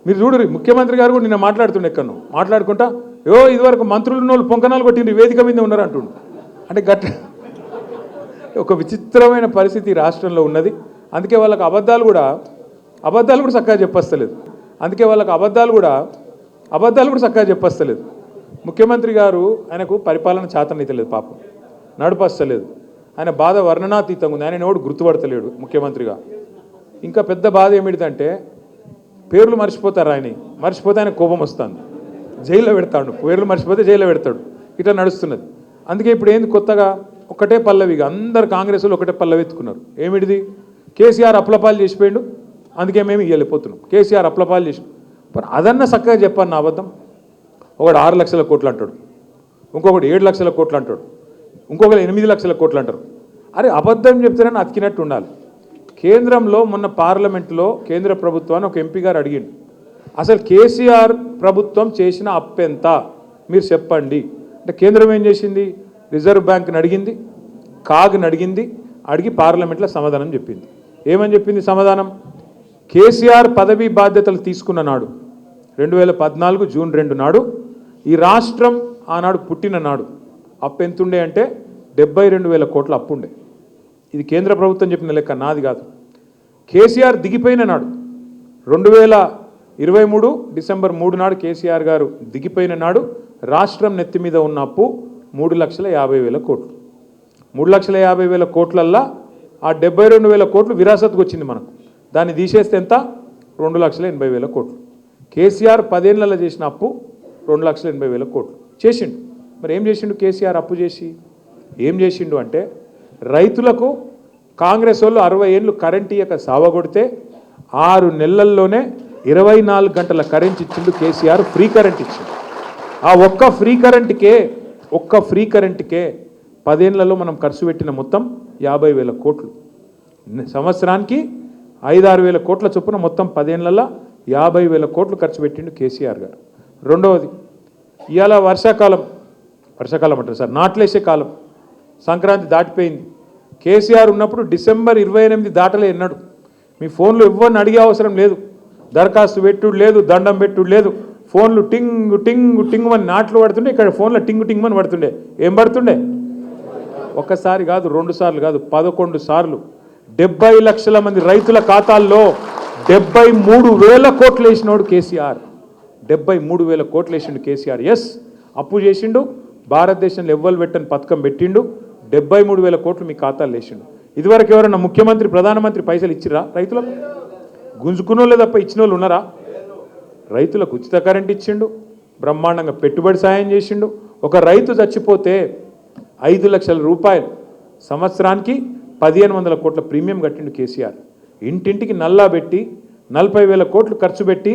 మీరు చూడరు ముఖ్యమంత్రి గారు కూడా నిన్న మాట్లాడుతుండే ఎక్కడో మాట్లాడుకుంటా ఇదివరకు మంత్రులు ఉన్న వాళ్ళు పొంకనాలు కొట్టిండ్రు వేదిక మీద ఉన్నారు అంటుండు. అంటే గట్ట ఒక విచిత్రమైన పరిస్థితి రాష్ట్రంలో ఉన్నది. అందుకే వాళ్ళకి అబద్ధాలు కూడా చక్కగా చెప్పస్తలేదు. అందుకే వాళ్ళకి అబద్ధాలు కూడా చక్కగా చెప్పస్తలేదు. ముఖ్యమంత్రి గారు ఆయనకు పరిపాలన చేతనైతలేదు, పాపం నడుపస్తలేదు. ఆయన బాధ వర్ణనాతీతంగా ఉంది. ఆయన ఎవడు గుర్తుపడతలేడు ముఖ్యమంత్రిగా. ఇంకా పెద్ద బాధ ఏమిటిదంటే పేర్లు మర్చిపోతారు. మర్చిపోతే ఆయన కోపం వస్తుంది, జైల్లో పెడతాడు. పేర్లు మర్చిపోతే జైల్లో పెడతాడు. ఇట్లా నడుస్తున్నది. అందుకే ఇప్పుడు ఏంది కొత్తగా ఒకటే పల్లవిగా అందరు కాంగ్రెస్లో ఒకటే పల్లవి ఎత్తుకున్నారు. ఏమిటిది? కేసీఆర్ అప్లపాలు చేసిపోయాడు, అందుకే మేము ఇవ్వలేకపోతున్నాం. కేసీఆర్ అప్లపాలు చేసి అదన్నా చక్కగా చెప్పాను. నా అబద్ధం. ఒకడు 6 లక్షల కోట్లు అంటాడు, ఇంకొకటి 7 లక్షల కోట్లు అంటాడు, ఇంకొకరు 8 లక్షల కోట్లు అంటారు. అరే అబద్ధం చెప్తారని అతికినట్టు ఉండాలి. కేంద్రంలో మొన్న పార్లమెంట్లో కేంద్ర ప్రభుత్వాన్ని ఒక ఎంపీ గారు అడిగిండు, అసలు కేసీఆర్ ప్రభుత్వం చేసిన అప్పెంత మీరు చెప్పండి అంటే కేంద్రం ఏం చేసింది? రిజర్వ్ బ్యాంక్ని అడిగింది, కాగ్ని అడిగింది, అడిగి పార్లమెంట్లో సమాధానం చెప్పింది. ఏమని చెప్పింది సమాధానం? కేసీఆర్ పదవీ బాధ్యతలు తీసుకున్న నాడు 2014 జూన్ 2 నాడు ఈ రాష్ట్రం ఆనాడు పుట్టిన నాడు అప్పు ఎంతుండే అంటే 72,000 కోట్ల అప్పు ఉండే. ఇది కేంద్ర ప్రభుత్వం చెప్పిన లెక్క, నాది కాదు. కేసీఆర్ దిగిపోయిన నాడు 2023 డిసెంబర్ 3 నాడు కేసీఆర్ గారు దిగిపోయిన నాడు రాష్ట్రం నెత్తి మీద ఉన్న అప్పు 3,50,000 కోట్లు. 3,50,000 కోట్లల్లా ఆ 72,000 కోట్లు విరాసత్కు వచ్చింది మనకు. దాన్ని తీసేస్తే ఎంత? 2,80,000 కోట్లు. కేసీఆర్ 10 ఏళ్లలో చేసిన అప్పు 2,80,000 కోట్లు చేసిండు. మరి ఏం చేసిండు కేసీఆర్ అప్పు చేసి? ఏం చేసిండు అంటే రైతులకు కాంగ్రెస్ వాళ్ళు 60 ఏళ్ళు కరెంట్ ఇయ్యక సావగొడితే 6 నెలల్లోనే 24 గంటల కరెంట్ ఇచ్చిండు కేసీఆర్. ఫ్రీ కరెంట్ ఇచ్చిండు. ఆ ఒక్క ఫ్రీ కరెంట్కే 10 ఏళ్లలో మనం ఖర్చు పెట్టిన మొత్తం 50,000 కోట్లు. సంవత్సరానికి 5-6 వేల కోట్ల చొప్పున మొత్తం 10 ఏళ్లలో 50,000 కోట్లు ఖర్చు పెట్టిండు కేసీఆర్ గారు. రెండవది, ఇవాళ వర్షాకాలం అంటారు సార్, నాట్లేసే కాలం, సంక్రాంతి దాటిపోయింది. కేసీఆర్ ఉన్నప్పుడు డిసెంబర్ 28 దాటలే ఎన్నాడు. మీ ఫోన్లో ఎవరిని అడిగే అవసరం లేదు, దరఖాస్తు పెట్టుడు లేదు, దండం పెట్టుడు లేదు. ఫోన్లు టింగ్ టింగ్ టింగ్ అని నాట్లు పడుతుండే, ఇక్కడ ఫోన్లో టింగ్ టింగ్ అని పడుతుండే. ఏం పడుతుండే? ఒక్కసారి కాదు, 2 సార్లు కాదు, 11 సార్లు 70 లక్షల మంది రైతుల ఖాతాల్లో 73,000 కోట్లు వేసినోడు కేసీఆర్. 73,000 కోట్లు వేసిండు కేసీఆర్. ఎస్, అప్పు చేసిండు. భారతదేశంలో ఎవ్వరు పెట్టని పథకం పెట్టిండు. 73,000 కోట్లు మీ ఖాతాలు వేసిండు. ఇదివరకు ఎవరన్నా ముఖ్యమంత్రి ప్రధానమంత్రి పైసలు ఇచ్చిరా రైతులకు? గుంజుకున్నోళ్ళే తప్ప ఇచ్చిన వాళ్ళు ఉన్నారా? రైతులకు ఉచిత కరెంట్ ఇచ్చిండు, బ్రహ్మాండంగా పెట్టుబడి సాయం చేసిండు. ఒక రైతు చచ్చిపోతే 5 లక్షల రూపాయలు సంవత్సరానికి 1,500 కోట్ల ప్రీమియం కట్టిండు కేసీఆర్. ఇంటింటికి నల్లా పెట్టి 40,000 కోట్లు ఖర్చు పెట్టి